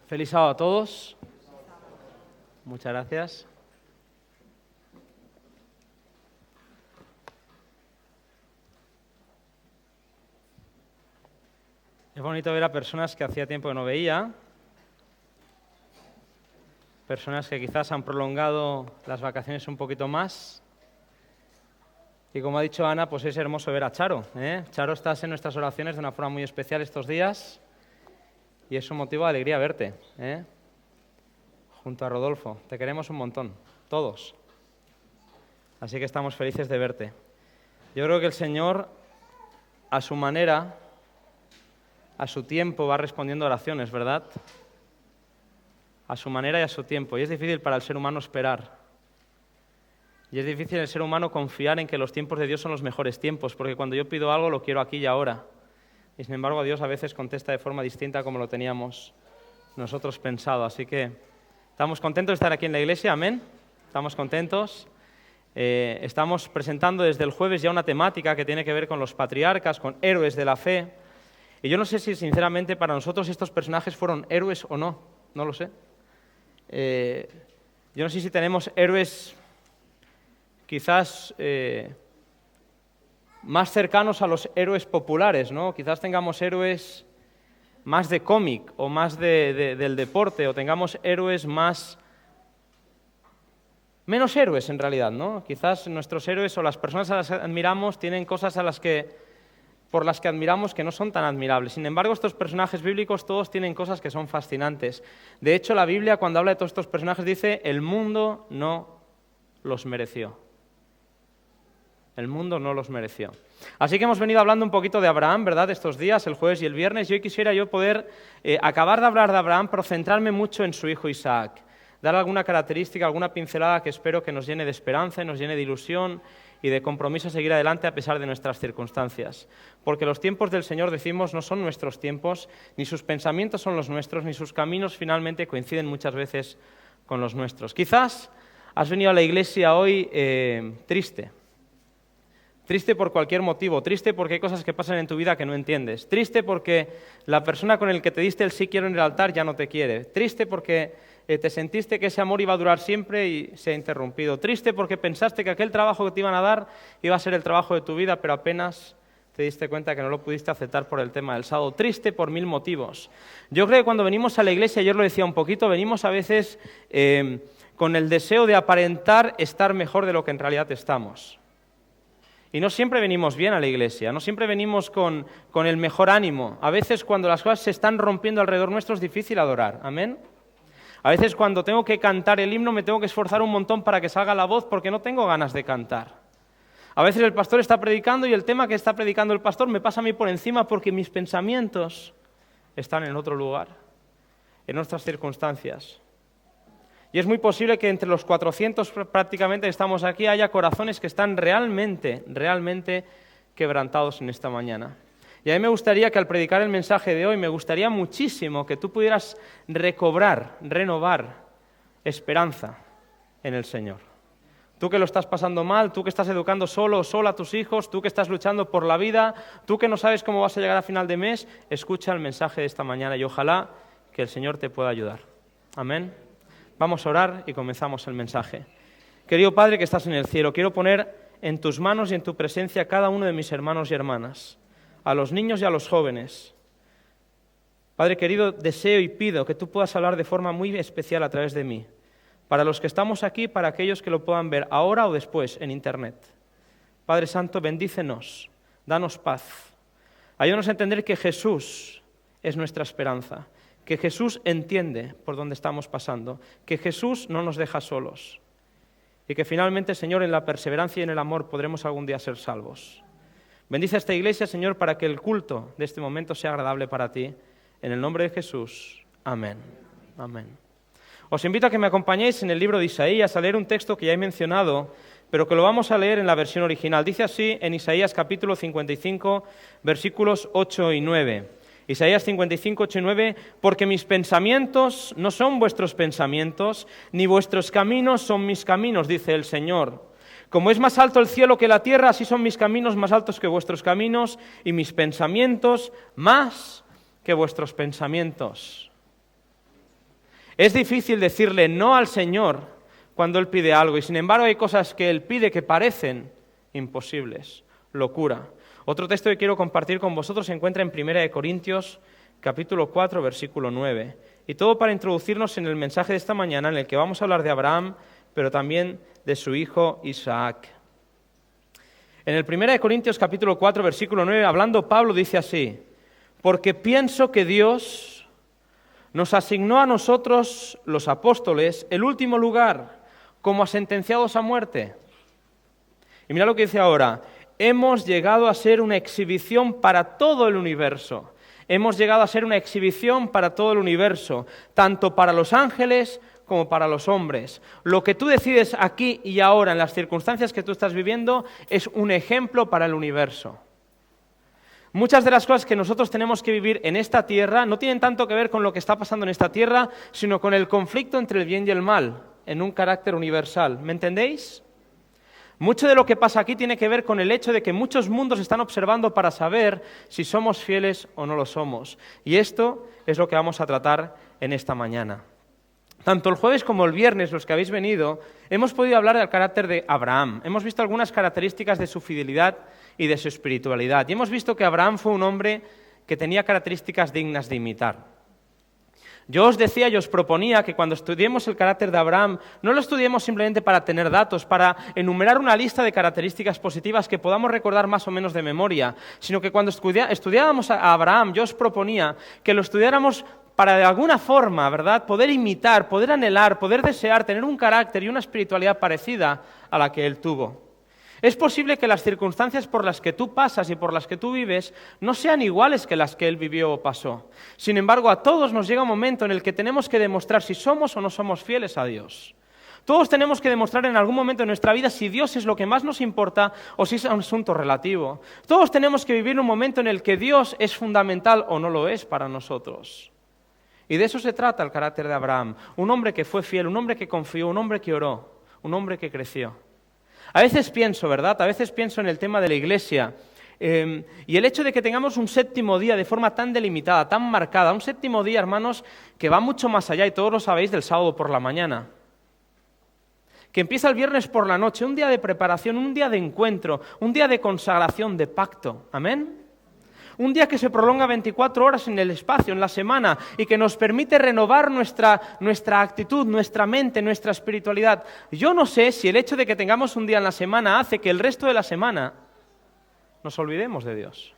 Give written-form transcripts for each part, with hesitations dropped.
Feliz sábado a todos. Muchas gracias. Es bonito ver a personas que hacía tiempo que no veía, personas que quizás han prolongado las vacaciones un poquito más. Y como ha dicho Ana, pues es hermoso ver a Charo. Charo, estás en nuestras oraciones de una forma muy especial estos días y es un motivo de alegría verte, junto a Rodolfo. Te queremos un montón, todos. Así que estamos felices de verte. Yo creo que el Señor, a su manera, a su tiempo, va respondiendo a oraciones, ¿verdad? A su manera y a su tiempo. Y es difícil para el ser humano esperar. Y es difícil el ser humano confiar en que los tiempos de Dios son los mejores tiempos, porque cuando yo pido algo lo quiero aquí y ahora. Y sin embargo Dios a veces contesta de forma distinta como lo teníamos nosotros pensado. Así que estamos contentos de estar aquí en la iglesia, amén. Estamos contentos. Estamos presentando desde el jueves ya una temática que tiene que ver con los patriarcas, con héroes de la fe. Y yo no sé si sinceramente para nosotros estos personajes fueron héroes o no, no lo sé. Yo no sé si tenemos héroes quizás más cercanos a los héroes populares, ¿no? Quizás tengamos héroes más de cómic o más del deporte, o tengamos héroes menos héroes en realidad, ¿no? Quizás nuestros héroes o las personas a las que admiramos tienen cosas por las que admiramos que no son tan admirables. Sin embargo, estos personajes bíblicos todos tienen cosas que son fascinantes. De hecho, la Biblia, cuando habla de todos estos personajes, dice: el mundo no los mereció. El mundo no los mereció. Así que hemos venido hablando un poquito de Abraham, ¿verdad?, estos días, el jueves y el viernes, y hoy quisiera yo poder acabar de hablar de Abraham, pero centrarme mucho en su hijo Isaac, dar alguna característica, alguna pincelada que espero que nos llene de esperanza, nos llene de ilusión y de compromiso a seguir adelante a pesar de nuestras circunstancias. Porque los tiempos del Señor, decimos, no son nuestros tiempos, ni sus pensamientos son los nuestros, ni sus caminos finalmente coinciden muchas veces con los nuestros. Quizás has venido a la iglesia hoy triste. Triste por cualquier motivo, triste porque hay cosas que pasan en tu vida que no entiendes, triste porque la persona con el que te diste el sí quiero en el altar ya no te quiere, triste porque te sentiste que ese amor iba a durar siempre y se ha interrumpido, triste porque pensaste que aquel trabajo que te iban a dar iba a ser el trabajo de tu vida, pero apenas te diste cuenta que no lo pudiste aceptar por el tema del sábado, triste por mil motivos. Yo creo que cuando venimos a la iglesia, ayer lo decía un poquito, venimos a veces con el deseo de aparentar estar mejor de lo que en realidad estamos. Y no siempre venimos bien a la iglesia, no siempre venimos con el mejor ánimo. A veces cuando las cosas se están rompiendo alrededor nuestro es difícil adorar, ¿amén? A veces cuando tengo que cantar el himno me tengo que esforzar un montón para que salga la voz porque no tengo ganas de cantar. A veces el pastor está predicando y el tema que está predicando el pastor me pasa a mí por encima porque mis pensamientos están en otro lugar, en nuestras circunstancias. Y es muy posible que entre los 400 prácticamente que estamos aquí haya corazones que están realmente quebrantados en esta mañana. Y a mí me gustaría que al predicar el mensaje de hoy, me gustaría muchísimo que tú pudieras renovar esperanza en el Señor. Tú que lo estás pasando mal, tú que estás educando solo o sola a tus hijos, tú que estás luchando por la vida, tú que no sabes cómo vas a llegar a final de mes, escucha el mensaje de esta mañana y ojalá que el Señor te pueda ayudar. Amén. Vamos a orar y comenzamos el mensaje. Querido Padre que estás en el cielo, quiero poner en tus manos y en tu presencia a cada uno de mis hermanos y hermanas, a los niños y a los jóvenes. Padre querido, deseo y pido que tú puedas hablar de forma muy especial a través de mí, para los que estamos aquí, para aquellos que lo puedan ver ahora o después en internet. Padre Santo, bendícenos, danos paz. Ayúdanos a entender que Jesús es nuestra esperanza, que Jesús entiende por dónde estamos pasando, que Jesús no nos deja solos y que finalmente, Señor, en la perseverancia y en el amor podremos algún día ser salvos. Bendice esta iglesia, Señor, para que el culto de este momento sea agradable para ti. En el nombre de Jesús. Amén. Amén. Os invito a que me acompañéis en el libro de Isaías a leer un texto que ya he mencionado, pero que lo vamos a leer en la versión original. Dice así en Isaías capítulo 55, versículos 8 y 9. Isaías 55, 8 y 9, porque mis pensamientos no son vuestros pensamientos, ni vuestros caminos son mis caminos, dice el Señor. Como es más alto el cielo que la tierra, así son mis caminos más altos que vuestros caminos, y mis pensamientos más que vuestros pensamientos. Es difícil decirle no al Señor cuando Él pide algo, y sin embargo hay cosas que Él pide que parecen imposibles. Locura. Otro texto que quiero compartir con vosotros se encuentra en 1 Corintios, capítulo 4, versículo 9. Y todo para introducirnos en el mensaje de esta mañana, en el que vamos a hablar de Abraham, pero también de su hijo Isaac. En el 1 Corintios, capítulo 4, versículo 9, hablando Pablo, dice así: porque pienso que Dios nos asignó a nosotros, los apóstoles, el último lugar, como a sentenciados a muerte. Y mira lo que dice ahora: hemos llegado a ser una exhibición para todo el universo. Hemos llegado a ser una exhibición para todo el universo, tanto para los ángeles como para los hombres. Lo que tú decides aquí y ahora, en las circunstancias que tú estás viviendo, es un ejemplo para el universo. Muchas de las cosas que nosotros tenemos que vivir en esta tierra no tienen tanto que ver con lo que está pasando en esta tierra, sino con el conflicto entre el bien y el mal, en un carácter universal. ¿Me entendéis? Mucho de lo que pasa aquí tiene que ver con el hecho de que muchos mundos están observando para saber si somos fieles o no lo somos. Y esto es lo que vamos a tratar en esta mañana. Tanto el jueves como el viernes, los que habéis venido, hemos podido hablar del carácter de Abraham. Hemos visto algunas características de su fidelidad y de su espiritualidad. Y hemos visto que Abraham fue un hombre que tenía características dignas de imitar. Yo os decía y os proponía que cuando estudiemos el carácter de Abraham, no lo estudiemos simplemente para tener datos, para enumerar una lista de características positivas que podamos recordar más o menos de memoria, sino que cuando estudiáramos a Abraham, yo os proponía que lo estudiáramos para de alguna forma, ¿verdad?, poder imitar, poder anhelar, poder desear, tener un carácter y una espiritualidad parecida a la que él tuvo. Es posible que las circunstancias por las que tú pasas y por las que tú vives no sean iguales que las que él vivió o pasó. Sin embargo, a todos nos llega un momento en el que tenemos que demostrar si somos o no somos fieles a Dios. Todos tenemos que demostrar en algún momento de nuestra vida si Dios es lo que más nos importa o si es un asunto relativo. Todos tenemos que vivir un momento en el que Dios es fundamental o no lo es para nosotros. Y de eso se trata el carácter de Abraham. Un hombre que fue fiel, un hombre que confió, un hombre que oró, un hombre que creció. A veces pienso, ¿verdad? A veces pienso en el tema de la Iglesia y el hecho de que tengamos un séptimo día de forma tan delimitada, tan marcada, un séptimo día, hermanos, que va mucho más allá, y todos lo sabéis, del sábado por la mañana. Que empieza el viernes por la noche, un día de preparación, un día de encuentro, un día de consagración, de pacto. ¿Amén? Un día que se prolonga 24 horas en el espacio, en la semana, y que nos permite renovar nuestra actitud, nuestra mente, nuestra espiritualidad. Yo no sé si el hecho de que tengamos un día en la semana hace que el resto de la semana nos olvidemos de Dios.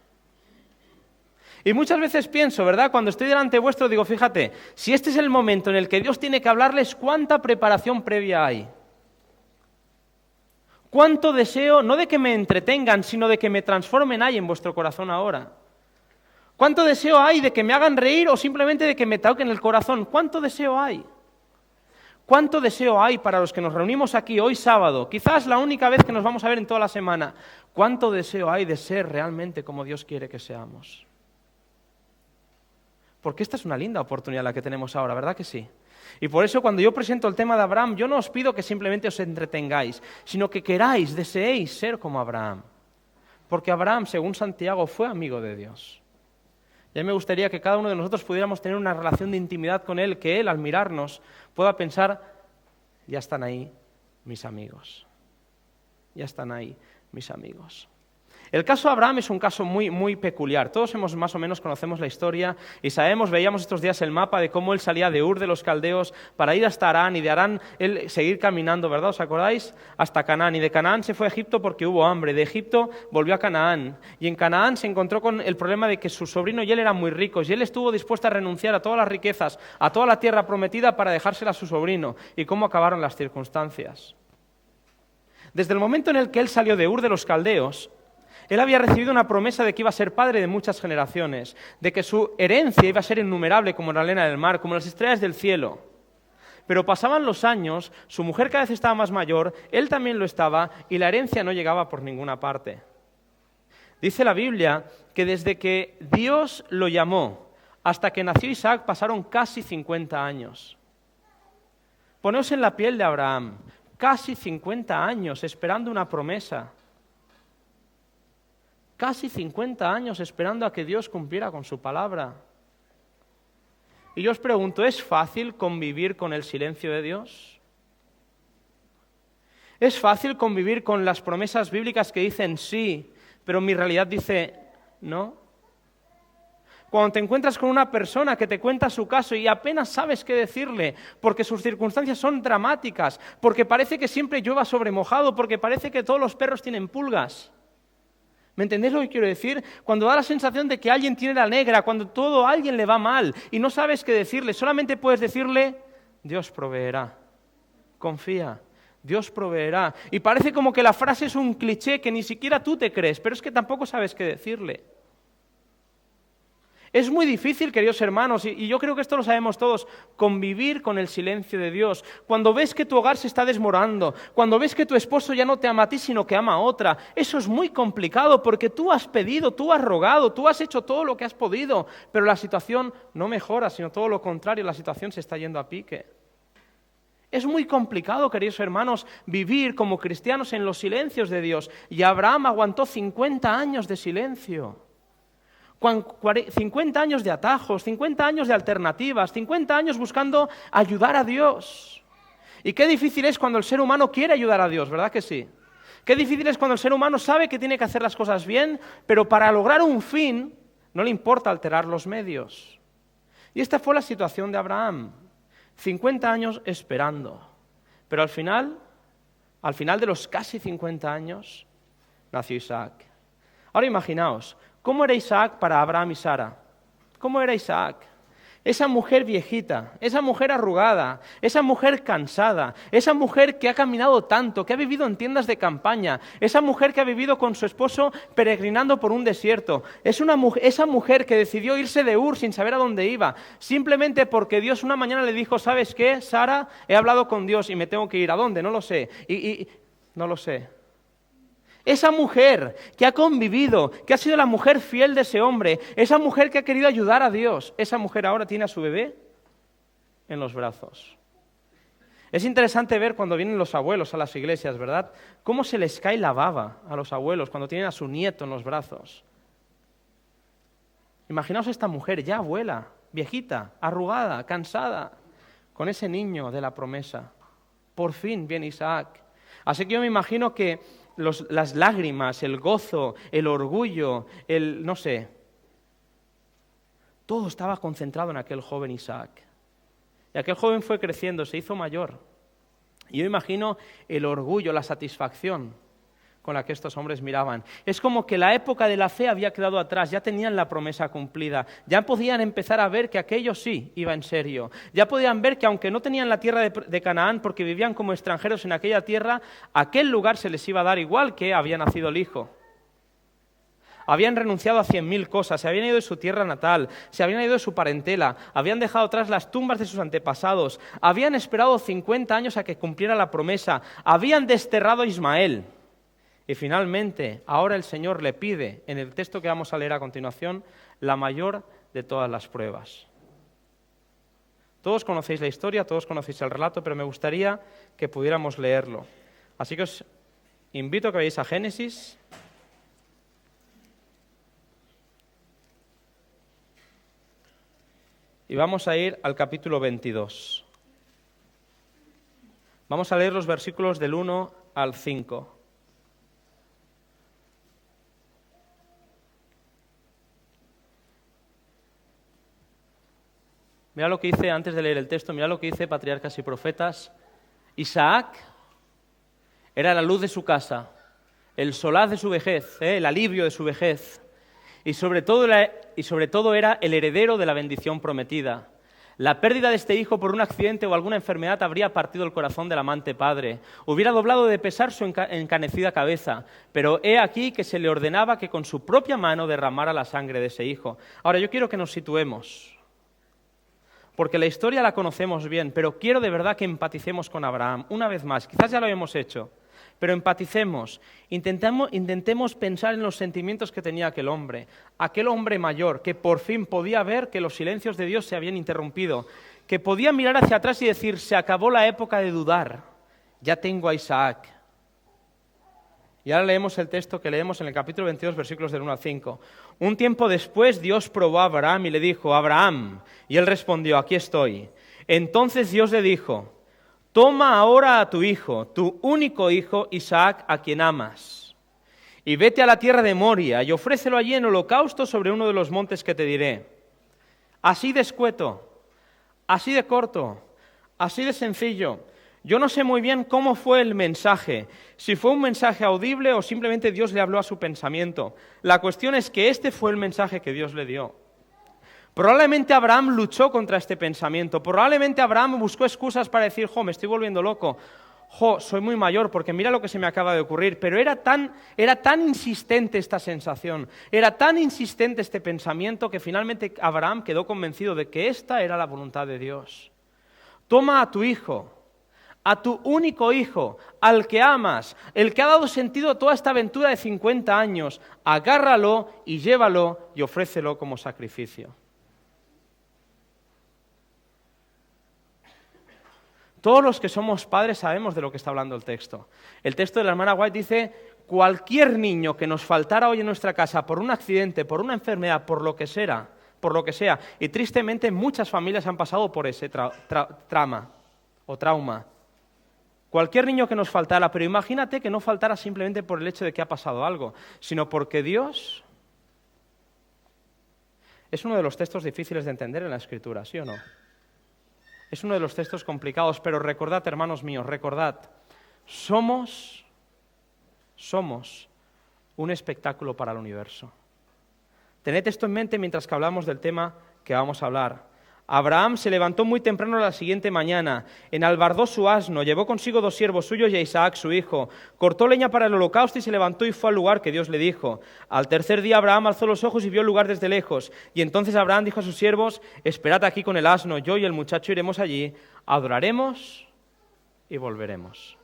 Y muchas veces pienso, ¿verdad?, cuando estoy delante vuestro, digo, fíjate, si este es el momento en el que Dios tiene que hablarles, ¿cuánta preparación previa hay? ¿Cuánto deseo, no de que me entretengan, sino de que me transformen hay en vuestro corazón ahora? ¿Cuánto deseo hay de que me hagan reír o simplemente de que me toquen el corazón? ¿Cuánto deseo hay? ¿Cuánto deseo hay para los que nos reunimos aquí hoy sábado? Quizás la única vez que nos vamos a ver en toda la semana. ¿Cuánto deseo hay de ser realmente como Dios quiere que seamos? Porque esta es una linda oportunidad la que tenemos ahora, ¿verdad que sí? Y por eso cuando yo presento el tema de Abraham, yo no os pido que simplemente os entretengáis, sino que queráis, deseéis ser como Abraham. Porque Abraham, según Santiago, fue amigo de Dios. Ya me gustaría que cada uno de nosotros pudiéramos tener una relación de intimidad con Él, que Él, al mirarnos, pueda pensar, ya están ahí mis amigos. Ya están ahí mis amigos. El caso de Abraham es un caso muy peculiar. Todos más o menos conocemos la historia y veíamos estos días el mapa de cómo él salía de Ur de los Caldeos para ir hasta Harán y de Harán él seguir caminando, ¿verdad? ¿Os acordáis? Hasta Canaán. Y de Canaán se fue a Egipto porque hubo hambre. De Egipto volvió a Canaán. Y en Canaán se encontró con el problema de que su sobrino y él eran muy ricos y él estuvo dispuesto a renunciar a todas las riquezas, a toda la tierra prometida para dejársela a su sobrino. ¿Y cómo acabaron las circunstancias? Desde el momento en el que él salió de Ur de los Caldeos, él había recibido una promesa de que iba a ser padre de muchas generaciones, de que su herencia iba a ser innumerable como la arena del mar, como las estrellas del cielo. Pero pasaban los años, su mujer cada vez estaba más mayor, él también lo estaba, y la herencia no llegaba por ninguna parte. Dice la Biblia que desde que Dios lo llamó hasta que nació Isaac pasaron casi 50 años. Poneos en la piel de Abraham, casi 50 años esperando una promesa. Casi 50 años esperando a que Dios cumpliera con su palabra. Y yo os pregunto, ¿es fácil convivir con el silencio de Dios? ¿Es fácil convivir con las promesas bíblicas que dicen sí, pero mi realidad dice no? Cuando te encuentras con una persona que te cuenta su caso y apenas sabes qué decirle, porque sus circunstancias son dramáticas, porque parece que siempre llueva sobre mojado, porque parece que todos los perros tienen pulgas. ¿Me entendéis lo que quiero decir? Cuando da la sensación de que alguien tiene la negra, cuando todo a alguien le va mal y no sabes qué decirle, solamente puedes decirle, Dios proveerá, confía, Dios proveerá. Y parece como que la frase es un cliché que ni siquiera tú te crees, pero es que tampoco sabes qué decirle. Es muy difícil, queridos hermanos, y yo creo que esto lo sabemos todos, convivir con el silencio de Dios. Cuando ves que tu hogar se está desmoronando, cuando ves que tu esposo ya no te ama a ti, sino que ama a otra, eso es muy complicado porque tú has pedido, tú has rogado, tú has hecho todo lo que has podido, pero la situación no mejora, sino todo lo contrario, la situación se está yendo a pique. Es muy complicado, queridos hermanos, vivir como cristianos en los silencios de Dios. Y Abraham aguantó 50 años de silencio. 50 años de atajos, 50 años de alternativas, 50 años buscando ayudar a Dios. Y qué difícil es cuando el ser humano quiere ayudar a Dios, ¿verdad que sí? Qué difícil es cuando el ser humano sabe que tiene que hacer las cosas bien, pero para lograr un fin no le importa alterar los medios. Y esta fue la situación de Abraham. 50 años esperando. Pero al final de los casi 50 años, nació Isaac. Ahora imaginaos, ¿cómo era Isaac para Abraham y Sara? ¿Cómo era Isaac? Esa mujer viejita, esa mujer arrugada, esa mujer cansada, esa mujer que ha caminado tanto, que ha vivido en tiendas de campaña, esa mujer que ha vivido con su esposo peregrinando por un desierto, esa mujer que decidió irse de Ur sin saber a dónde iba, simplemente porque Dios una mañana le dijo, ¿sabes qué, Sara? He hablado con Dios y me tengo que ir. ¿A dónde? No lo sé. No lo sé. Esa mujer que ha convivido, que ha sido la mujer fiel de ese hombre, esa mujer que ha querido ayudar a Dios, esa mujer ahora tiene a su bebé en los brazos. Es interesante ver cuando vienen los abuelos a las iglesias, ¿verdad? Cómo se les cae la baba a los abuelos cuando tienen a su nieto en los brazos. Imaginaos esta mujer ya abuela, viejita, arrugada, cansada, con ese niño de la promesa. Por fin viene Isaac. Así que yo me imagino que las lágrimas, el gozo, el orgullo, no sé, todo estaba concentrado en aquel joven Isaac. Y aquel joven fue creciendo, se hizo mayor. Y yo imagino el orgullo, la satisfacción con la que estos hombres miraban. Es como que la época de la fe había quedado atrás, ya tenían la promesa cumplida, ya podían empezar a ver que aquello sí iba en serio, ya podían ver que aunque no tenían la tierra de Canaán porque vivían como extranjeros en aquella tierra, aquel lugar se les iba a dar igual que había nacido el hijo. Habían renunciado a 100.000 cosas, se habían ido de su tierra natal, se habían ido de su parentela, habían dejado atrás las tumbas de sus antepasados, habían esperado 50 años a que cumpliera la promesa, habían desterrado a Ismael. Y finalmente, ahora el Señor le pide, en el texto que vamos a leer a continuación, la mayor de todas las pruebas. Todos conocéis la historia, todos conocéis el relato, pero me gustaría que pudiéramos leerlo. Así que os invito a que vayáis a Génesis. Y vamos a ir al capítulo 22. Vamos a leer los versículos del 1 al 5. Mira lo que dice, antes de leer el texto, mira lo que dice Patriarcas y Profetas. Isaac era la luz de su casa, el solaz de su vejez, el alivio de su vejez, y sobre todo era el heredero de la bendición prometida. La pérdida de este hijo por un accidente o alguna enfermedad habría partido el corazón del amante padre, hubiera doblado de pesar su encanecida cabeza, pero he aquí que se le ordenaba que con su propia mano derramara la sangre de ese hijo. Ahora yo quiero que nos situemos, porque la historia la conocemos bien, pero quiero de verdad que empaticemos con Abraham. Una vez más, quizás ya lo hemos hecho, pero empaticemos, intentemos pensar en los sentimientos que tenía aquel hombre mayor, que por fin podía ver que los silencios de Dios se habían interrumpido, que podía mirar hacia atrás y decir, se acabó la época de dudar, ya tengo a Isaac. Y ahora leemos el texto que leemos en el capítulo 22, versículos del 1 al 5. Un tiempo después Dios probó a Abraham y le dijo, Abraham, y él respondió, aquí estoy. Entonces Dios le dijo, toma ahora a tu hijo, tu único hijo, Isaac, a quien amas, y vete a la tierra de Moria y ofrécelo allí en holocausto sobre uno de los montes que te diré. Así de escueto, así de corto, así de sencillo. Yo no sé muy bien cómo fue el mensaje, si fue un mensaje audible o simplemente Dios le habló a su pensamiento. La cuestión es que este fue el mensaje que Dios le dio. Probablemente Abraham luchó contra este pensamiento, probablemente Abraham buscó excusas para decir, me estoy volviendo loco, soy muy mayor porque mira lo que se me acaba de ocurrir, pero era tan insistente esta sensación, era tan insistente este pensamiento que finalmente Abraham quedó convencido de que esta era la voluntad de Dios. Toma a tu hijo, a tu único hijo, al que amas, el que ha dado sentido a toda esta aventura de 50 años, agárralo y llévalo y ofrécelo como sacrificio. Todos los que somos padres sabemos de lo que está hablando el texto. El texto de la hermana White dice, cualquier niño que nos faltara hoy en nuestra casa por un accidente, por una enfermedad, por lo que sea, y tristemente muchas familias han pasado por ese trauma. Cualquier niño que nos faltara, pero imagínate que no faltara simplemente por el hecho de que ha pasado algo, sino porque Dios es uno de los textos difíciles de entender en la Escritura, ¿sí o no? Es uno de los textos complicados, pero recordad, hermanos míos, somos un espectáculo para el universo. Tened esto en mente mientras que hablamos del tema que vamos a hablar. Abraham se levantó muy temprano la siguiente mañana, enalbardó su asno, llevó consigo 2 siervos suyos y a Isaac su hijo, cortó leña para el holocausto y se levantó y fue al lugar que Dios le dijo. Al tercer día Abraham alzó los ojos y vio el lugar desde lejos, y entonces Abraham dijo a sus siervos, esperad aquí con el asno, yo y el muchacho iremos allí, adoraremos y volveremos.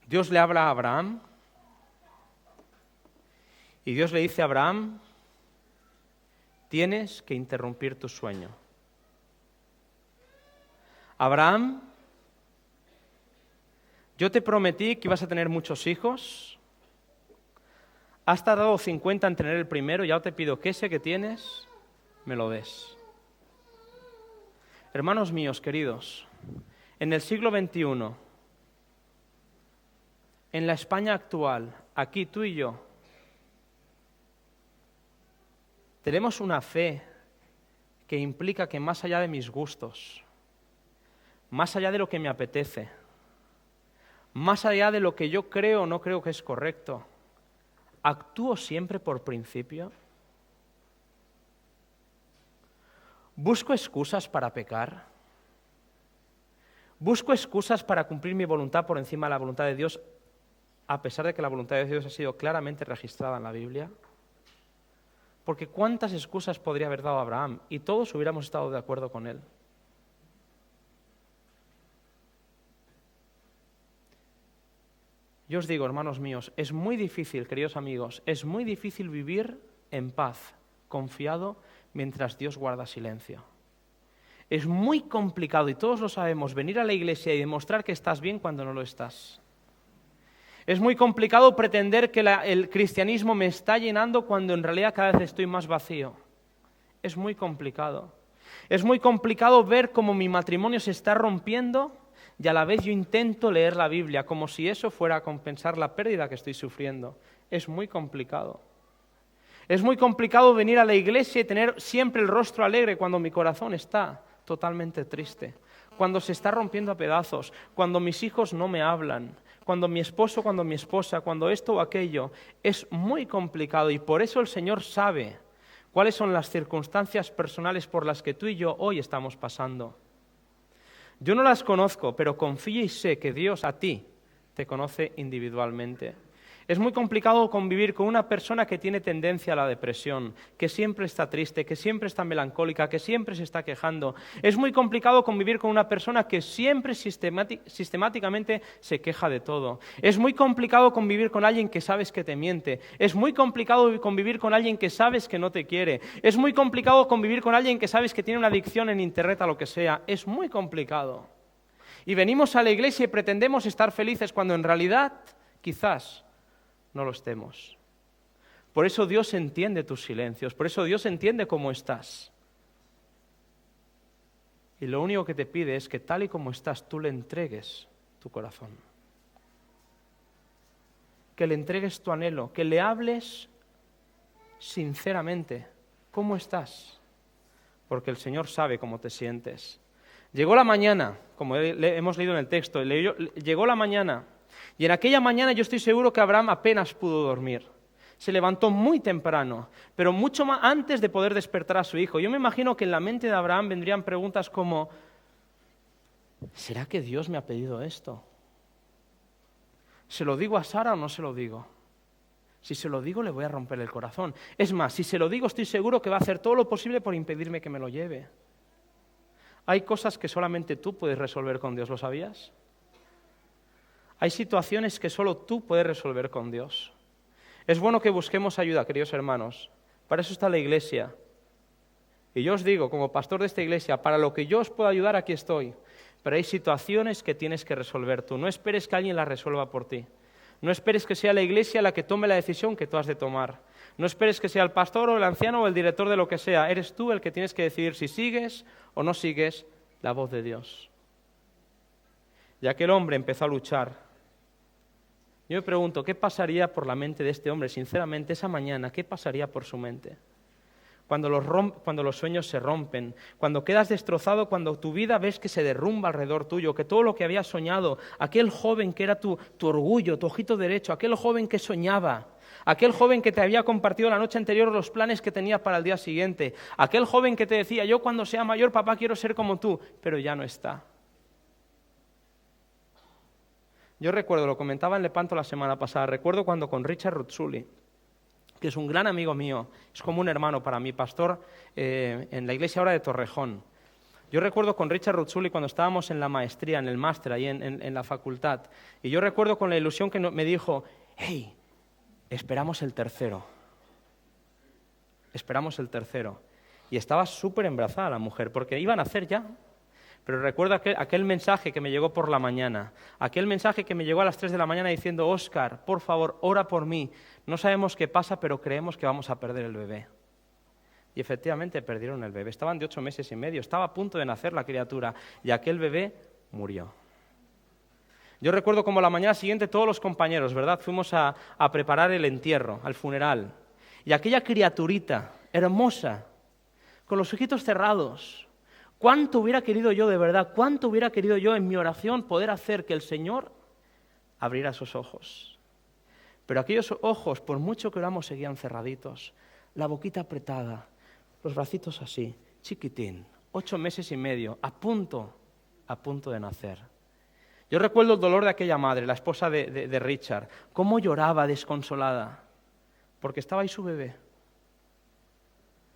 Dios le habla a Abraham, y Dios le dice a Abraham, tienes que interrumpir tu sueño. Abraham, yo te prometí que ibas a tener muchos hijos, has tardado 50 en tener el primero, ya te pido que ese que tienes, me lo des. Hermanos míos, queridos, en el siglo XXI, en la España actual, aquí tú y yo, tenemos una fe que implica que más allá de mis gustos, más allá de lo que me apetece, más allá de lo que yo creo o no creo que es correcto, ¿actúo siempre por principio? ¿Busco excusas para pecar? ¿Busco excusas para cumplir mi voluntad por encima de la voluntad de Dios, a pesar de que la voluntad de Dios ha sido claramente registrada en la Biblia? Porque ¿cuántas excusas podría haber dado Abraham? Y todos hubiéramos estado de acuerdo con él. Yo os digo, hermanos míos, es muy difícil, queridos amigos, es muy difícil vivir en paz, confiado, mientras Dios guarda silencio. Es muy complicado, y todos lo sabemos, venir a la iglesia y demostrar que estás bien cuando no lo estás. Es muy complicado pretender que el cristianismo me está llenando cuando en realidad cada vez estoy más vacío. Es muy complicado. Es muy complicado ver cómo mi matrimonio se está rompiendo y a la vez yo intento leer la Biblia como si eso fuera a compensar la pérdida que estoy sufriendo. Es muy complicado. Es muy complicado venir a la iglesia y tener siempre el rostro alegre cuando mi corazón está totalmente triste, cuando se está rompiendo a pedazos, cuando mis hijos no me hablan, cuando mi esposo, cuando mi esposa, cuando esto o aquello. Es muy complicado y por eso el Señor sabe cuáles son las circunstancias personales por las que tú y yo hoy estamos pasando. Yo no las conozco, pero confío y sé que Dios a ti te conoce individualmente. Es muy complicado convivir con una persona que tiene tendencia a la depresión, que siempre está triste, que siempre está melancólica, que siempre se está quejando. Es muy complicado convivir con una persona que siempre sistemáticamente se queja de todo. Es muy complicado convivir con alguien que sabes que te miente. Es muy complicado convivir con alguien que sabes que no te quiere. Es muy complicado convivir con alguien que sabes que tiene una adicción en internet a lo que sea. Es muy complicado. Y venimos a la iglesia y pretendemos estar felices cuando en realidad quizás no lo estemos. Por eso Dios entiende tus silencios, por eso Dios entiende cómo estás. Y lo único que te pide es que tal y como estás, tú le entregues tu corazón. Que le entregues tu anhelo, que le hables sinceramente. ¿Cómo estás? Porque el Señor sabe cómo te sientes. Llegó la mañana, como hemos leído en el texto, llegó la mañana, y en aquella mañana yo estoy seguro que Abraham apenas pudo dormir. Se levantó muy temprano, pero mucho más antes de poder despertar a su hijo. Yo me imagino que en la mente de Abraham vendrían preguntas como, ¿será que Dios me ha pedido esto? ¿Se lo digo a Sara o no se lo digo? Si se lo digo, le voy a romper el corazón. Es más, si se lo digo, estoy seguro que va a hacer todo lo posible por impedirme que me lo lleve. Hay cosas que solamente tú puedes resolver con Dios, ¿lo sabías? Hay situaciones que solo tú puedes resolver con Dios. Es bueno que busquemos ayuda, queridos hermanos. Para eso está la iglesia. Y yo os digo, como pastor de esta iglesia, para lo que yo os pueda ayudar, aquí estoy. Pero hay situaciones que tienes que resolver tú. No esperes que alguien las resuelva por ti. No esperes que sea la iglesia la que tome la decisión que tú has de tomar. No esperes que sea el pastor o el anciano o el director de lo que sea. Eres tú el que tienes que decidir si sigues o no sigues la voz de Dios. Y aquel hombre empezó a luchar. Yo me pregunto, ¿qué pasaría por la mente de este hombre? Sinceramente, esa mañana, ¿qué pasaría por su mente? Cuando los sueños se rompen, cuando quedas destrozado, cuando tu vida ves que se derrumba alrededor tuyo, que todo lo que habías soñado, aquel joven que era tu orgullo, tu ojito derecho, aquel joven que soñaba, aquel joven que te había compartido la noche anterior los planes que tenía para el día siguiente, aquel joven que te decía, yo cuando sea mayor, papá, quiero ser como tú, pero ya no está. Yo recuerdo, lo comentaba en Lepanto la semana pasada, recuerdo cuando con Richard Ruzzulli, que es un gran amigo mío, es como un hermano para mí, pastor en la iglesia ahora de Torrejón. Yo recuerdo con Richard Ruzzulli cuando estábamos en la maestría, en el máster, ahí en la facultad, y yo recuerdo con la ilusión que me dijo, hey, esperamos el tercero. Y estaba súper embarazada la mujer, porque iban a nacer ya. Pero recuerdo aquel mensaje que me llegó por la mañana, aquel mensaje que me llegó a las 3 de la mañana diciendo, Óscar, por favor, ora por mí. No sabemos qué pasa, pero creemos que vamos a perder el bebé. Y efectivamente perdieron el bebé. Estaban de 8 meses y medio, estaba a punto de nacer la criatura y aquel bebé murió. Yo recuerdo como la mañana siguiente todos los compañeros, ¿verdad? Fuimos a preparar el entierro, al funeral. Y aquella criaturita hermosa, con los ojitos cerrados, ¿cuánto hubiera querido yo de verdad, cuánto hubiera querido yo en mi oración poder hacer que el Señor abriera esos ojos? Pero aquellos ojos, por mucho que oramos, seguían cerraditos, la boquita apretada, los bracitos así, chiquitín, 8 meses y medio, a punto de nacer. Yo recuerdo el dolor de aquella madre, la esposa de Richard, cómo lloraba desconsolada, porque estaba ahí su bebé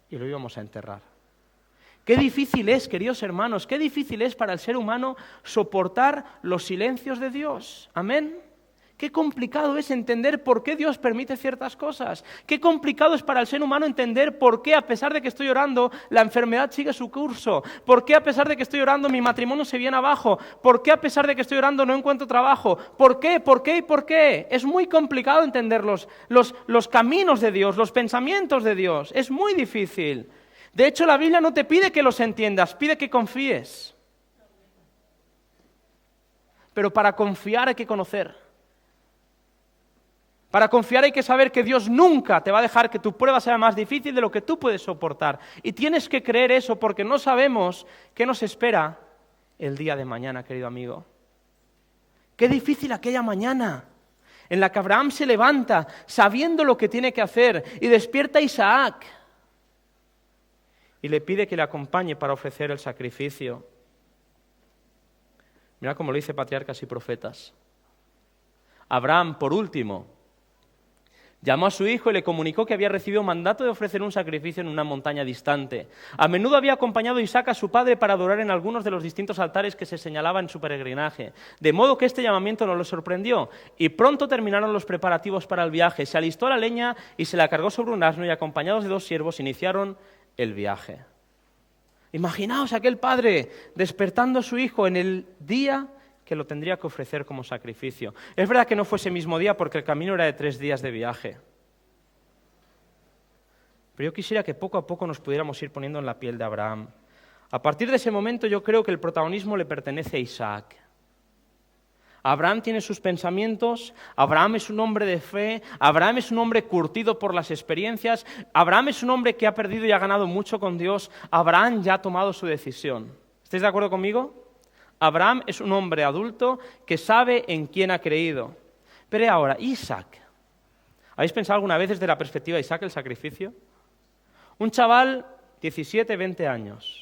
y lo íbamos a enterrar. Qué difícil es, queridos hermanos, qué difícil es para el ser humano soportar los silencios de Dios. Amén. Qué complicado es entender por qué Dios permite ciertas cosas. Qué complicado es para el ser humano entender por qué, a pesar de que estoy orando, la enfermedad sigue su curso. Por qué, a pesar de que estoy orando, mi matrimonio se viene abajo. Por qué, a pesar de que estoy orando, no encuentro trabajo. ¿Por qué? ¿Por qué? ¿Por qué? Es muy complicado entender los caminos de Dios, los pensamientos de Dios. Es muy difícil. De hecho, la Biblia no te pide que los entiendas, pide que confíes. Pero para confiar hay que conocer. Para confiar hay que saber que Dios nunca te va a dejar que tu prueba sea más difícil de lo que tú puedes soportar. Y tienes que creer eso porque no sabemos qué nos espera el día de mañana, querido amigo. Qué difícil aquella mañana en la que Abraham se levanta sabiendo lo que tiene que hacer y despierta a Isaac y le pide que le acompañe para ofrecer el sacrificio. Mira cómo lo dice Patriarcas y Profetas. Abraham, por último, llamó a su hijo y le comunicó que había recibido mandato de ofrecer un sacrificio en una montaña distante. A menudo había acompañado a Isaac a su padre para adorar en algunos de los distintos altares que se señalaban en su peregrinaje. De modo que este llamamiento no lo sorprendió. Y pronto terminaron los preparativos para el viaje. Se alistó la leña y se la cargó sobre un asno y acompañados de 2 siervos iniciaron el viaje. Imaginaos aquel padre despertando a su hijo en el día que lo tendría que ofrecer como sacrificio. Es verdad que no fue ese mismo día porque el camino era de 3 días de viaje. Pero yo quisiera que poco a poco nos pudiéramos ir poniendo en la piel de Abraham. A partir de ese momento yo creo que el protagonismo le pertenece a Isaac. Abraham tiene sus pensamientos, Abraham es un hombre de fe, Abraham es un hombre curtido por las experiencias, Abraham es un hombre que ha perdido y ha ganado mucho con Dios, Abraham ya ha tomado su decisión. ¿Estáis de acuerdo conmigo? Abraham es un hombre adulto que sabe en quién ha creído. Pero ahora, Isaac. ¿Habéis pensado alguna vez desde la perspectiva de Isaac el sacrificio? Un chaval, 17, 20 años.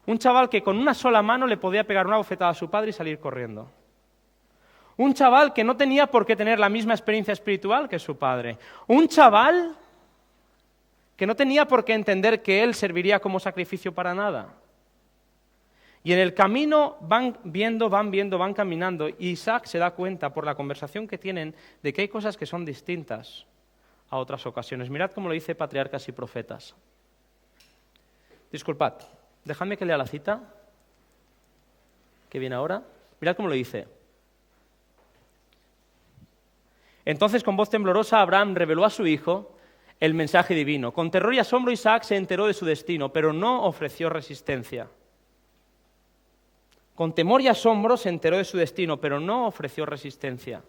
Un chaval que con una sola mano le podía pegar una bofetada a su padre y salir corriendo. Un chaval que no tenía por qué tener la misma experiencia espiritual que su padre. Un chaval que no tenía por qué entender que él serviría como sacrificio para nada. Y en el camino van viendo, van caminando. Y Isaac se da cuenta por la conversación que tienen de que hay cosas que son distintas a otras ocasiones. Mirad cómo lo dice Patriarcas y Profetas. Disculpad, dejadme que lea la cita, que viene ahora. Mirad cómo lo dice. Entonces, con voz temblorosa, Abraham reveló a su hijo el mensaje divino. Con terror y asombro, Isaac se enteró de su destino, pero no ofreció resistencia. Con temor y asombro se enteró de su destino, pero no ofreció resistencia.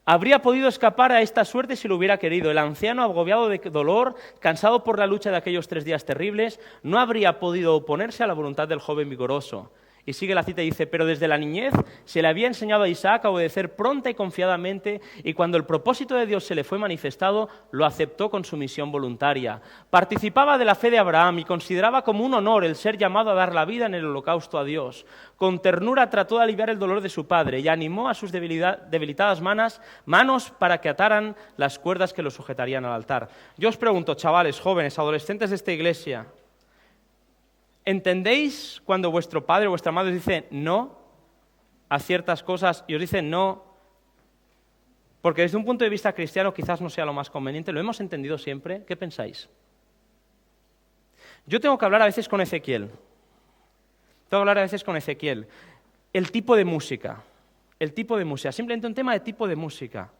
Habría podido escapar a esta suerte si lo hubiera querido. El anciano, agobiado de dolor, cansado por la lucha de aquellos 3 días terribles, no habría podido oponerse a la voluntad del joven vigoroso. Y sigue la cita y dice, pero desde la niñez se le había enseñado a Isaac a obedecer pronta y confiadamente, y cuando el propósito de Dios se le fue manifestado, lo aceptó con sumisión voluntaria. Participaba de la fe de Abraham y consideraba como un honor el ser llamado a dar la vida en el holocausto a Dios. Con ternura trató de aliviar el dolor de su padre y animó a sus debilitadas manos para que ataran las cuerdas que lo sujetarían al altar. Yo os pregunto, chavales, jóvenes, adolescentes de esta iglesia, ¿entendéis cuando vuestro padre o vuestra madre os dice no a ciertas cosas y os dice no? Porque desde un punto de vista cristiano quizás no sea lo más conveniente. ¿Lo hemos entendido siempre? ¿Qué pensáis? Yo tengo que hablar a veces con Ezequiel. El tipo de música. Simplemente un tema de tipo de música.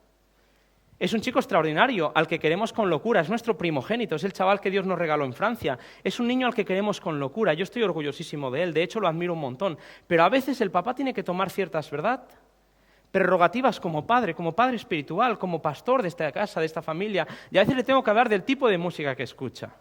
Es un chico extraordinario, al que queremos con locura, es nuestro primogénito, es el chaval que Dios nos regaló en Francia, es un niño al que queremos con locura, yo estoy orgullosísimo de él, de hecho lo admiro un montón, pero a veces el papá tiene que tomar ciertas, ¿verdad?, prerrogativas como padre espiritual, como pastor de esta casa, de esta familia, y a veces le tengo que hablar del tipo de música que escucha.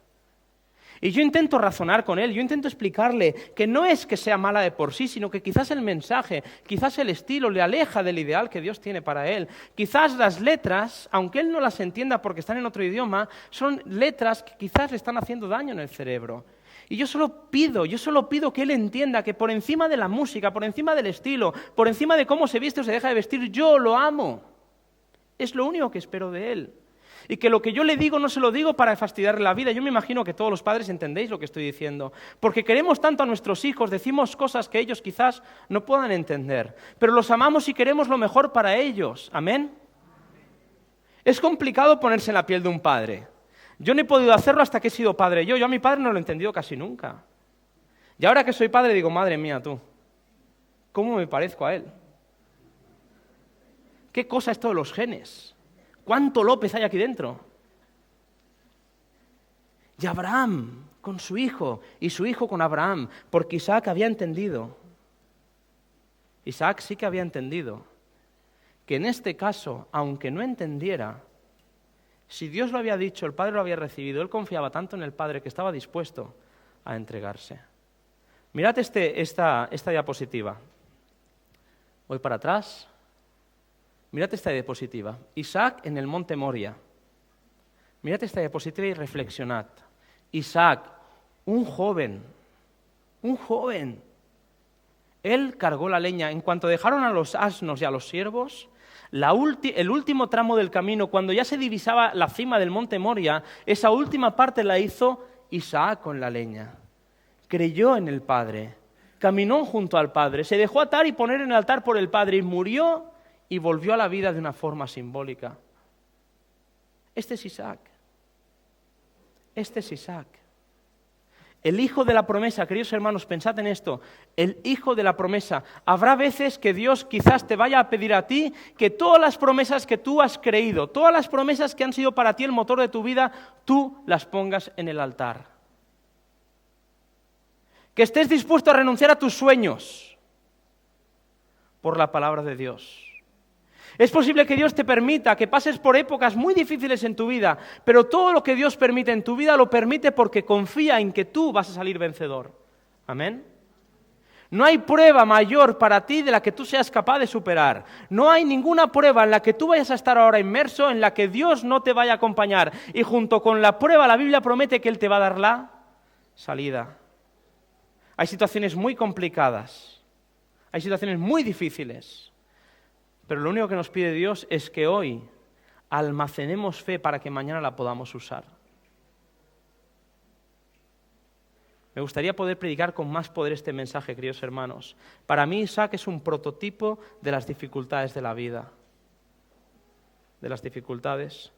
Y yo intento razonar con él, yo intento explicarle que no es que sea mala de por sí, sino que quizás el mensaje, quizás el estilo le aleja del ideal que Dios tiene para él. Quizás las letras, aunque él no las entienda porque están en otro idioma, son letras que quizás le están haciendo daño en el cerebro. Y yo solo pido que él entienda que por encima de la música, por encima del estilo, por encima de cómo se viste o se deja de vestir, yo lo amo. Es lo único que espero de él. Y que lo que yo le digo no se lo digo para fastidiarle la vida. Yo me imagino que todos los padres entendéis lo que estoy diciendo. Porque queremos tanto a nuestros hijos, decimos cosas que ellos quizás no puedan entender. Pero los amamos y queremos lo mejor para ellos. ¿Amén? Es complicado ponerse en la piel de un padre. Yo no he podido hacerlo hasta que he sido padre. Yo a mi padre no lo he entendido casi nunca. Y ahora que soy padre digo, madre mía tú, ¿cómo me parezco a él? ¿Qué cosa es esto de los genes? ¿Cuánto López hay aquí dentro? Y Abraham con su hijo, y su hijo con Abraham, porque Isaac había entendido. Isaac sí que había entendido que en este caso, aunque no entendiera, si Dios lo había dicho, el Padre lo había recibido, él confiaba tanto en el Padre que estaba dispuesto a entregarse. Mirad esta diapositiva. Voy para atrás. Mirad esta diapositiva. Isaac en el monte Moria. Mirad esta diapositiva y reflexionad. Isaac, un joven. Él cargó la leña. En cuanto dejaron a los asnos y a los siervos, el último tramo del camino, cuando ya se divisaba la cima del monte Moria, esa última parte la hizo Isaac con la leña. Creyó en el Padre, caminó junto al Padre, se dejó atar y poner en el altar por el Padre y murió y volvió a la vida de una forma simbólica. Este es Isaac. El hijo de la promesa, queridos hermanos, pensad en esto, el hijo de la promesa. Habrá veces que Dios quizás te vaya a pedir a ti que todas las promesas que tú has creído, todas las promesas que han sido para ti el motor de tu vida, tú las pongas en el altar. Que estés dispuesto a renunciar a tus sueños por la palabra de Dios. Es posible que Dios te permita que pases por épocas muy difíciles en tu vida, pero todo lo que Dios permite en tu vida lo permite porque confía en que tú vas a salir vencedor. Amén. No hay prueba mayor para ti de la que tú seas capaz de superar. No hay ninguna prueba en la que tú vayas a estar ahora inmerso, en la que Dios no te vaya a acompañar. Y junto con la prueba, la Biblia promete que Él te va a dar la salida. Hay situaciones muy complicadas, hay situaciones muy difíciles. Pero lo único que nos pide Dios es que hoy almacenemos fe para que mañana la podamos usar. Me gustaría poder predicar con más poder este mensaje, queridos hermanos. Para mí Isaac es un prototipo de las dificultades de la vida. De las dificultades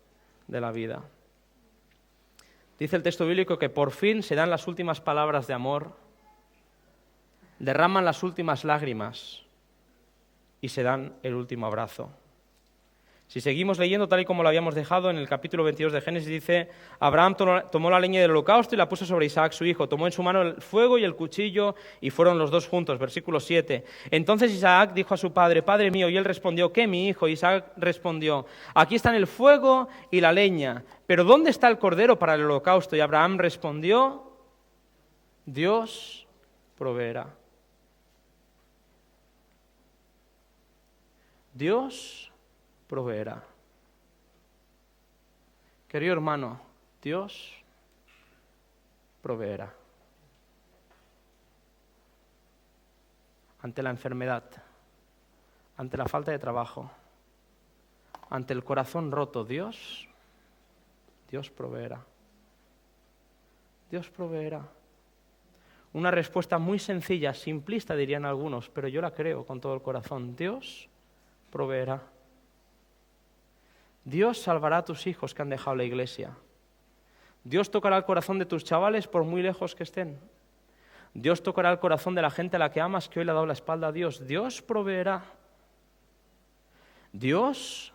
de la vida. Dice el texto bíblico que por fin se dan las últimas palabras de amor, derraman las últimas lágrimas y se dan el último abrazo. Si seguimos leyendo tal y como lo habíamos dejado, en el capítulo 22 de Génesis dice: Abraham tomó la leña del holocausto y la puso sobre Isaac su hijo, tomó en su mano el fuego y el cuchillo y fueron los dos juntos. Versículo 7. Entonces Isaac dijo a su padre: Padre mío, y él respondió: ¿Qué, mi hijo? Y Isaac respondió: Aquí están el fuego y la leña, pero ¿dónde está el cordero para el holocausto? Y Abraham respondió: Dios proveerá. Dios proveerá. Querido hermano, Dios proveerá. Ante la enfermedad, ante la falta de trabajo, ante el corazón roto, Dios proveerá. Dios proveerá. Una respuesta muy sencilla, simplista dirían algunos, pero yo la creo con todo el corazón. Dios proveerá. Dios salvará a tus hijos que han dejado la iglesia. Dios tocará el corazón de tus chavales por muy lejos que estén. Dios tocará el corazón de la gente a la que amas que hoy le ha dado la espalda a Dios. Dios proveerá. Dios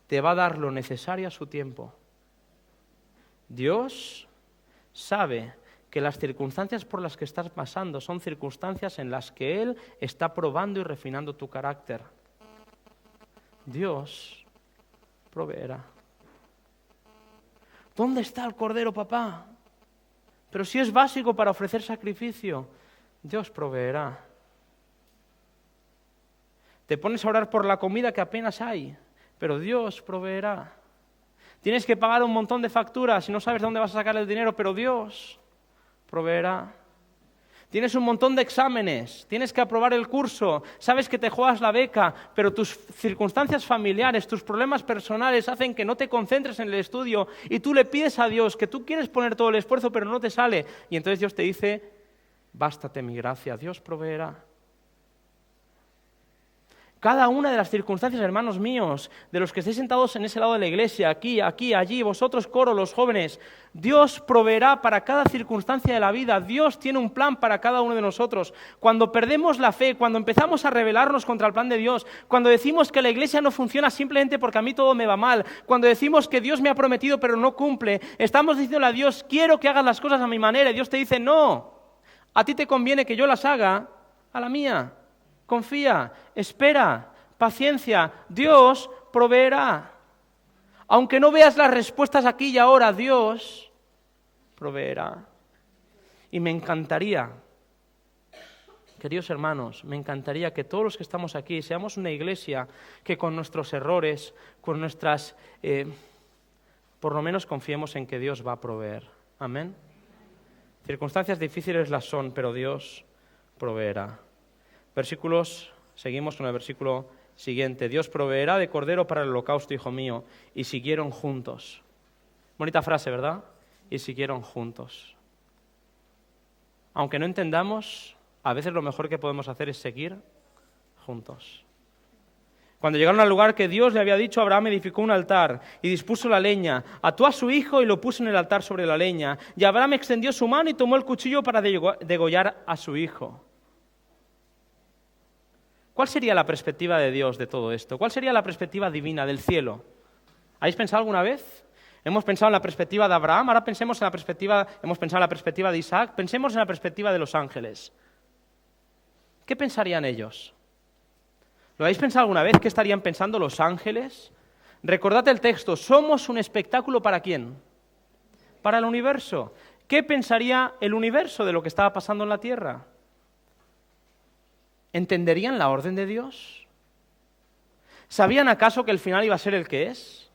te va a dar lo necesario a su tiempo. Dios sabe que las circunstancias por las que estás pasando son circunstancias en las que Él está probando y refinando tu carácter. Dios proveerá. ¿Dónde está el cordero, papá? Pero si es básico para ofrecer sacrificio, Dios proveerá. Te pones a orar por la comida que apenas hay, pero Dios proveerá. Tienes que pagar un montón de facturas y no sabes de dónde vas a sacar el dinero, pero Dios proveerá. Tienes un montón de exámenes, tienes que aprobar el curso, sabes que te juegas la beca, pero tus circunstancias familiares, tus problemas personales hacen que no te concentres en el estudio y tú le pides a Dios que tú quieres poner todo el esfuerzo pero no te sale. Y entonces Dios te dice: bástate mi gracia, Dios proveerá. Cada una de las circunstancias, hermanos míos, de los que estéis sentados en ese lado de la iglesia, aquí, allí, vosotros coro, los jóvenes, Dios proveerá para cada circunstancia de la vida. Dios tiene un plan para cada uno de nosotros. Cuando perdemos la fe, cuando empezamos a rebelarnos contra el plan de Dios, cuando decimos que la iglesia no funciona simplemente porque a mí todo me va mal, cuando decimos que Dios me ha prometido pero no cumple, estamos diciéndole a Dios: quiero que hagas las cosas a mi manera, y Dios te dice: no, a ti te conviene que yo las haga a la mía. Confía, espera, paciencia, Dios proveerá. Aunque no veas las respuestas aquí y ahora, Dios proveerá. Y me encantaría, queridos hermanos, me encantaría que todos los que estamos aquí seamos una iglesia que con nuestros errores, con nuestras, por lo menos confiemos en que Dios va a proveer. Amén. Circunstancias difíciles las son, pero Dios proveerá. Seguimos con el versículo siguiente. Dios proveerá de cordero para el holocausto, hijo mío. Y siguieron juntos. Bonita frase, ¿verdad? Y siguieron juntos. Aunque no entendamos, a veces lo mejor que podemos hacer es seguir juntos. Cuando llegaron al lugar que Dios le había dicho, Abraham edificó un altar y dispuso la leña, ató a su hijo y lo puso en el altar sobre la leña. Y Abraham extendió su mano y tomó el cuchillo para degollar a su hijo. ¿Cuál sería la perspectiva de Dios de todo esto? ¿Cuál sería la perspectiva divina del cielo? ¿Habéis pensado alguna vez? Hemos pensado en la perspectiva de Abraham, ahora hemos pensado en la perspectiva de Isaac, pensemos en la perspectiva de los ángeles. ¿Qué pensarían ellos? ¿Lo habéis pensado alguna vez? ¿Qué estarían pensando los ángeles? Recordad el texto, somos un espectáculo ¿para quién? Para el universo. ¿Qué pensaría el universo de lo que estaba pasando en la tierra? ¿Entenderían la orden de Dios? ¿Sabían acaso que el final iba a ser el que es?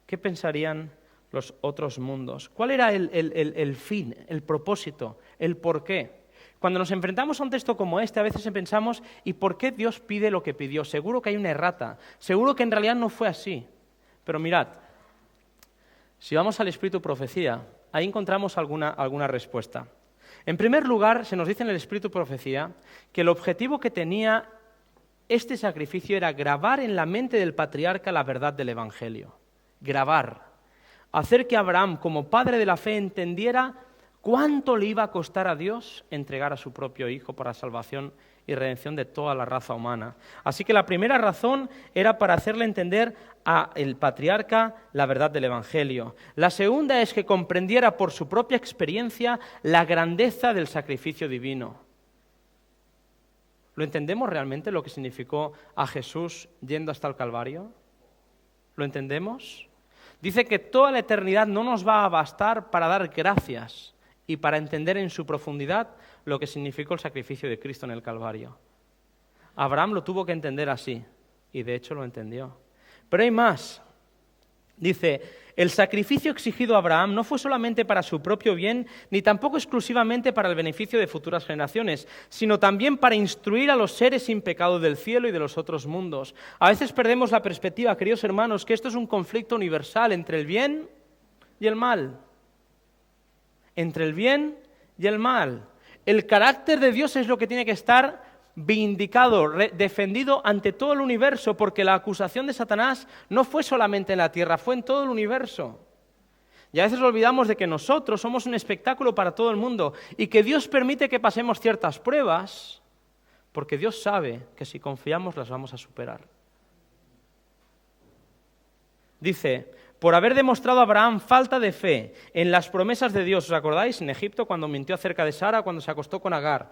¿Qué pensarían los otros mundos? ¿Cuál era el fin, el propósito, el porqué? Cuando nos enfrentamos a un texto como este, a veces pensamos, ¿y por qué Dios pide lo que pidió? Seguro que hay una errata, seguro que en realidad no fue así. Pero mirad, si vamos al Espíritu Profecía, ahí encontramos alguna respuesta. En primer lugar, se nos dice en el Espíritu Profecía que el objetivo que tenía este sacrificio era grabar en la mente del patriarca la verdad del Evangelio. Grabar. Hacer que Abraham, como padre de la fe, entendiera cuánto le iba a costar a Dios entregar a su propio hijo para salvación y redención de toda la raza humana. Así que la primera razón era para hacerle entender al patriarca la verdad del Evangelio. La segunda es que comprendiera por su propia experiencia la grandeza del sacrificio divino. ¿Lo entendemos realmente lo que significó a Jesús yendo hasta el Calvario? ¿Lo entendemos? Dice que toda la eternidad no nos va a bastar para dar gracias y para entender en su profundidad lo que significó el sacrificio de Cristo en el Calvario. Abraham lo tuvo que entender así, y de hecho lo entendió. Pero hay más. Dice, el sacrificio exigido a Abraham no fue solamente para su propio bien, ni tampoco exclusivamente para el beneficio de futuras generaciones, sino también para instruir a los seres sin pecado del cielo y de los otros mundos. A veces perdemos la perspectiva, queridos hermanos, que esto es un conflicto universal entre el bien y el mal. Entre el bien y el mal. El carácter de Dios es lo que tiene que estar vindicado, defendido ante todo el universo, porque la acusación de Satanás no fue solamente en la tierra, fue en todo el universo. Y a veces olvidamos de que nosotros somos un espectáculo para todo el mundo y que Dios permite que pasemos ciertas pruebas, porque Dios sabe que si confiamos las vamos a superar. Dice, por haber demostrado a Abraham falta de fe en las promesas de Dios, ¿os acordáis? En Egipto, cuando mintió acerca de Sara, cuando se acostó con Agar.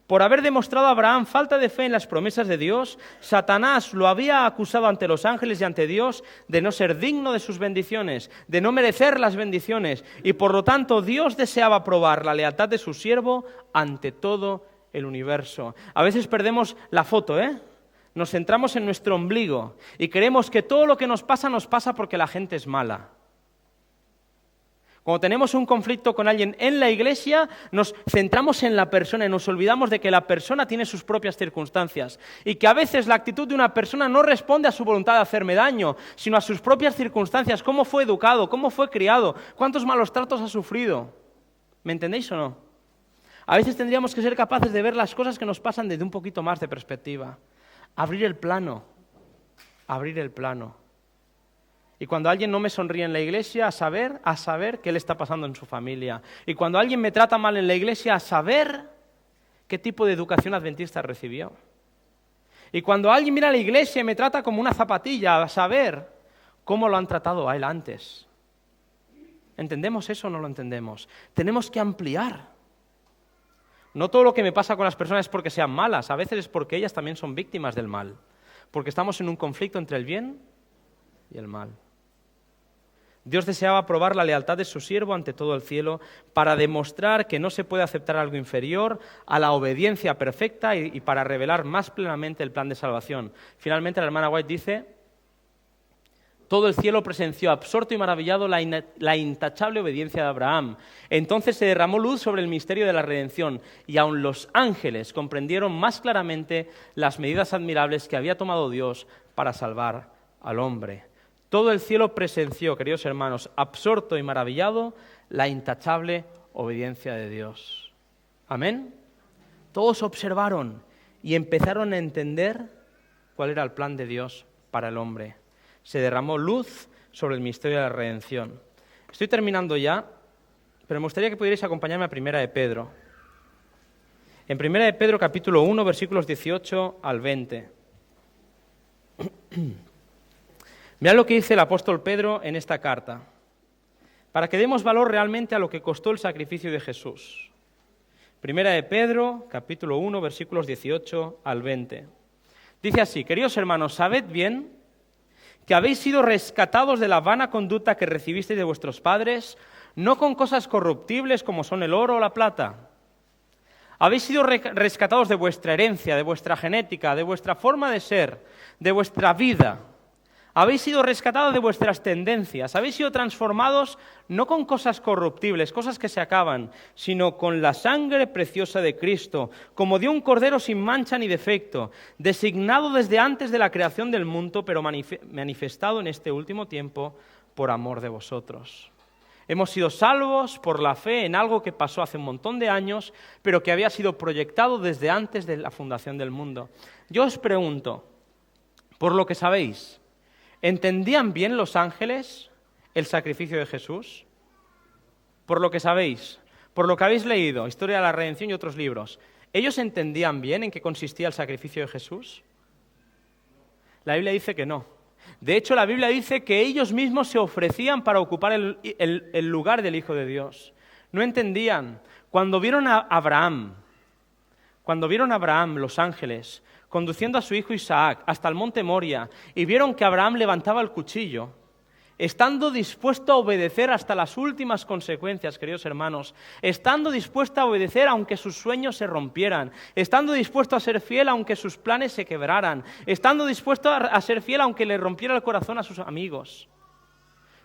Por haber demostrado a Abraham falta de fe en las promesas de Dios, Satanás lo había acusado ante los ángeles y ante Dios de no ser digno de sus bendiciones, de no merecer las bendiciones, y por lo tanto Dios deseaba probar la lealtad de su siervo ante todo el universo. A veces perdemos la foto, Nos centramos en nuestro ombligo y creemos que todo lo que nos pasa porque la gente es mala. Cuando tenemos un conflicto con alguien en la iglesia, nos centramos en la persona y nos olvidamos de que la persona tiene sus propias circunstancias y que a veces la actitud de una persona no responde a su voluntad de hacerme daño, sino a sus propias circunstancias, cómo fue educado, cómo fue criado, cuántos malos tratos ha sufrido. ¿Me entendéis o no? A veces tendríamos que ser capaces de ver las cosas que nos pasan desde un poquito más de perspectiva. Abrir el plano. Y cuando alguien no me sonríe en la iglesia, a saber qué le está pasando en su familia. Y cuando alguien me trata mal en la iglesia, a saber qué tipo de educación adventista recibió. Y cuando alguien mira a la iglesia y me trata como una zapatilla, a saber cómo lo han tratado a él antes. ¿Entendemos eso o no lo entendemos? Tenemos que ampliar. No todo lo que me pasa con las personas es porque sean malas, a veces es porque ellas también son víctimas del mal, porque estamos en un conflicto entre el bien y el mal. Dios deseaba probar la lealtad de su siervo ante todo el cielo para demostrar que no se puede aceptar algo inferior a la obediencia perfecta y para revelar más plenamente el plan de salvación. Finalmente la hermana White dice, todo el cielo presenció absorto y maravillado la intachable obediencia de Abraham. Entonces se derramó luz sobre el misterio de la redención y aun los ángeles comprendieron más claramente las medidas admirables que había tomado Dios para salvar al hombre. Todo el cielo presenció, queridos hermanos, absorto y maravillado la intachable obediencia de Dios. ¿Amén? Todos observaron y empezaron a entender cuál era el plan de Dios para el hombre. Se derramó luz sobre el misterio de la redención. Estoy terminando ya, pero me gustaría que pudierais acompañarme a Primera de Pedro. En Primera de Pedro, capítulo 1, versículos 18 al 20. Mirad lo que dice el apóstol Pedro en esta carta, para que demos valor realmente a lo que costó el sacrificio de Jesús. Primera de Pedro, capítulo 1, versículos 18 al 20. Dice así: queridos hermanos, sabed bien que habéis sido rescatados de la vana conducta que recibisteis de vuestros padres, no con cosas corruptibles como son el oro o la plata. Habéis sido rescatados de vuestra herencia, de vuestra genética, de vuestra forma de ser, de vuestra vida. Habéis sido rescatados de vuestras tendencias, habéis sido transformados no con cosas corruptibles, cosas que se acaban, sino con la sangre preciosa de Cristo, como de un cordero sin mancha ni defecto, designado desde antes de la creación del mundo, pero manifestado en este último tiempo por amor de vosotros. Hemos sido salvos por la fe en algo que pasó hace un montón de años, pero que había sido proyectado desde antes de la fundación del mundo. Yo os pregunto, por lo que sabéis, ¿entendían bien los ángeles el sacrificio de Jesús? Por lo que sabéis, por lo que habéis leído, Historia de la Redención y otros libros, ¿ellos entendían bien en qué consistía el sacrificio de Jesús? La Biblia dice que no. De hecho, la Biblia dice que ellos mismos se ofrecían para ocupar el lugar del Hijo de Dios. No entendían. Cuando vieron a Abraham, los ángeles, conduciendo a su hijo Isaac hasta el monte Moria, y vieron que Abraham levantaba el cuchillo, estando dispuesto a obedecer hasta las últimas consecuencias, queridos hermanos, estando dispuesto a obedecer aunque sus sueños se rompieran, estando dispuesto a ser fiel aunque sus planes se quebraran, estando dispuesto a ser fiel aunque le rompiera el corazón a sus amigos.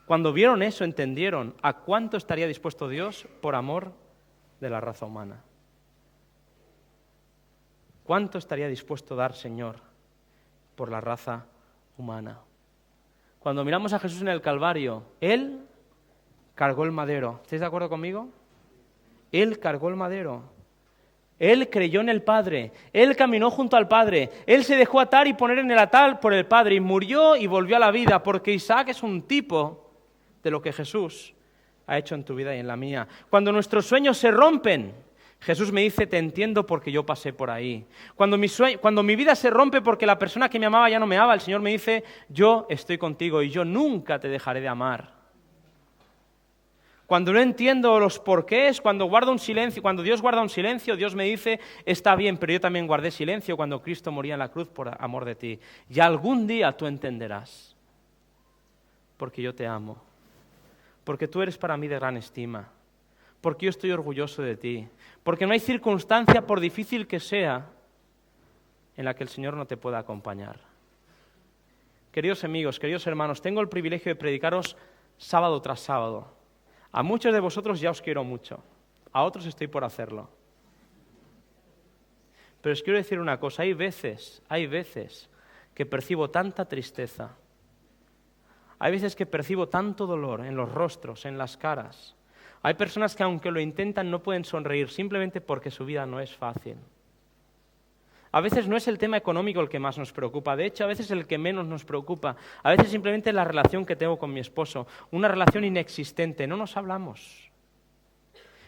Cuando vieron eso, entendieron a cuánto estaría dispuesto Dios por amor de la raza humana. ¿Cuánto estaría dispuesto a dar, Señor, por la raza humana? Cuando miramos a Jesús en el Calvario, Él cargó el madero. ¿Estáis de acuerdo conmigo? Él cargó el madero. Él creyó en el Padre. Él caminó junto al Padre. Él se dejó atar y poner en el altar por el Padre y murió y volvió a la vida, porque Isaac es un tipo de lo que Jesús ha hecho en tu vida y en la mía. Cuando nuestros sueños se rompen, Jesús me dice, te entiendo porque yo pasé por ahí. Cuando mi vida se rompe porque la persona que me amaba ya no me ama, el Señor me dice, yo estoy contigo y yo nunca te dejaré de amar. Cuando no entiendo los porqués, cuando Dios guarda un silencio, Dios me dice, está bien, pero yo también guardé silencio cuando Cristo moría en la cruz por amor de ti. Y algún día tú entenderás, porque yo te amo, porque tú eres para mí de gran estima, porque yo estoy orgulloso de ti, porque no hay circunstancia, por difícil que sea, en la que el Señor no te pueda acompañar. Queridos amigos, queridos hermanos, tengo el privilegio de predicaros sábado tras sábado. A muchos de vosotros ya os quiero mucho, a otros estoy por hacerlo. Pero os quiero decir una cosa, hay veces que percibo tanta tristeza, hay veces que percibo tanto dolor en los rostros, en las caras. Hay personas que aunque lo intentan no pueden sonreír simplemente porque su vida no es fácil. A veces no es el tema económico el que más nos preocupa, de hecho a veces el que menos nos preocupa. A veces simplemente la relación que tengo con mi esposo, una relación inexistente, no nos hablamos.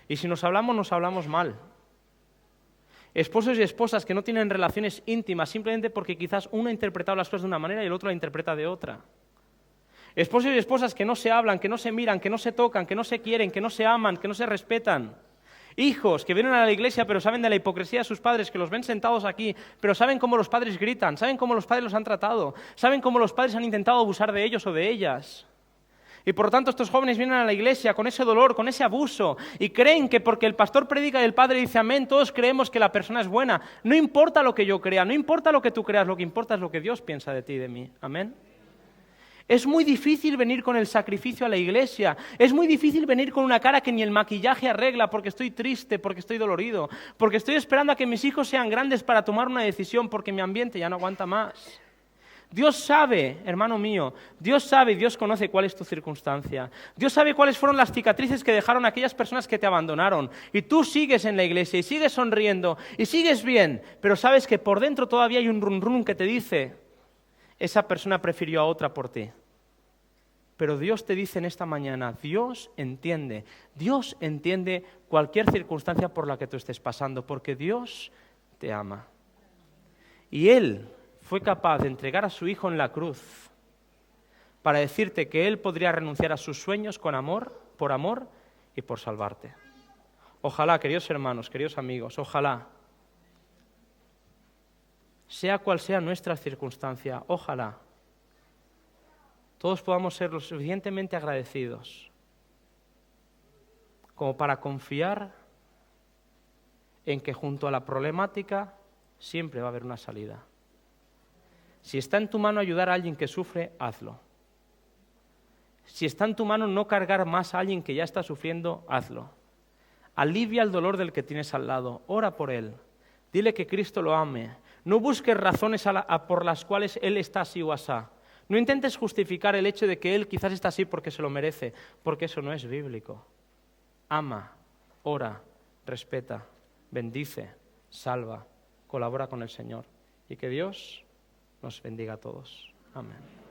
Y si nos hablamos mal. Esposos y esposas que no tienen relaciones íntimas simplemente porque quizás uno ha interpretado las cosas de una manera y el otro la interpreta de otra. Esposos y esposas que no se hablan, que no se miran, que no se tocan, que no se quieren, que no se aman, que no se respetan. Hijos que vienen a la iglesia pero saben de la hipocresía de sus padres, que los ven sentados aquí, pero saben cómo los padres gritan, saben cómo los padres los han tratado, saben cómo los padres han intentado abusar de ellos o de ellas. Y por lo tanto estos jóvenes vienen a la iglesia con ese dolor, con ese abuso, y creen que porque el pastor predica y el padre dice amén, todos creemos que la persona es buena. No importa lo que yo crea, no importa lo que tú creas, lo que importa es lo que Dios piensa de ti y de mí. Amén. Es muy difícil venir con el sacrificio a la iglesia. Es muy difícil venir con una cara que ni el maquillaje arregla porque estoy triste, porque estoy dolorido, porque estoy esperando a que mis hijos sean grandes para tomar una decisión porque mi ambiente ya no aguanta más. Dios sabe, hermano mío, Dios sabe y Dios conoce cuál es tu circunstancia. Dios sabe cuáles fueron las cicatrices que dejaron aquellas personas que te abandonaron. Y tú sigues en la iglesia y sigues sonriendo y sigues bien, pero sabes que por dentro todavía hay un rum rum que te dice, esa persona prefirió a otra por ti. Pero Dios te dice en esta mañana, Dios entiende cualquier circunstancia por la que tú estés pasando, porque Dios te ama. Y Él fue capaz de entregar a su Hijo en la cruz para decirte que Él podría renunciar a sus sueños con amor, por amor y por salvarte. Ojalá, queridos hermanos, queridos amigos, ojalá, sea cual sea nuestra circunstancia, ojalá, todos podamos ser lo suficientemente agradecidos como para confiar en que junto a la problemática siempre va a haber una salida. Si está en tu mano ayudar a alguien que sufre, hazlo. Si está en tu mano no cargar más a alguien que ya está sufriendo, hazlo. Alivia el dolor del que tienes al lado, ora por él, dile que Cristo lo ame. No busques razones por las cuales él está así o asá. No intentes justificar el hecho de que él quizás está así porque se lo merece, porque eso no es bíblico. Ama, ora, respeta, bendice, salva, colabora con el Señor. Y que Dios nos bendiga a todos. Amén.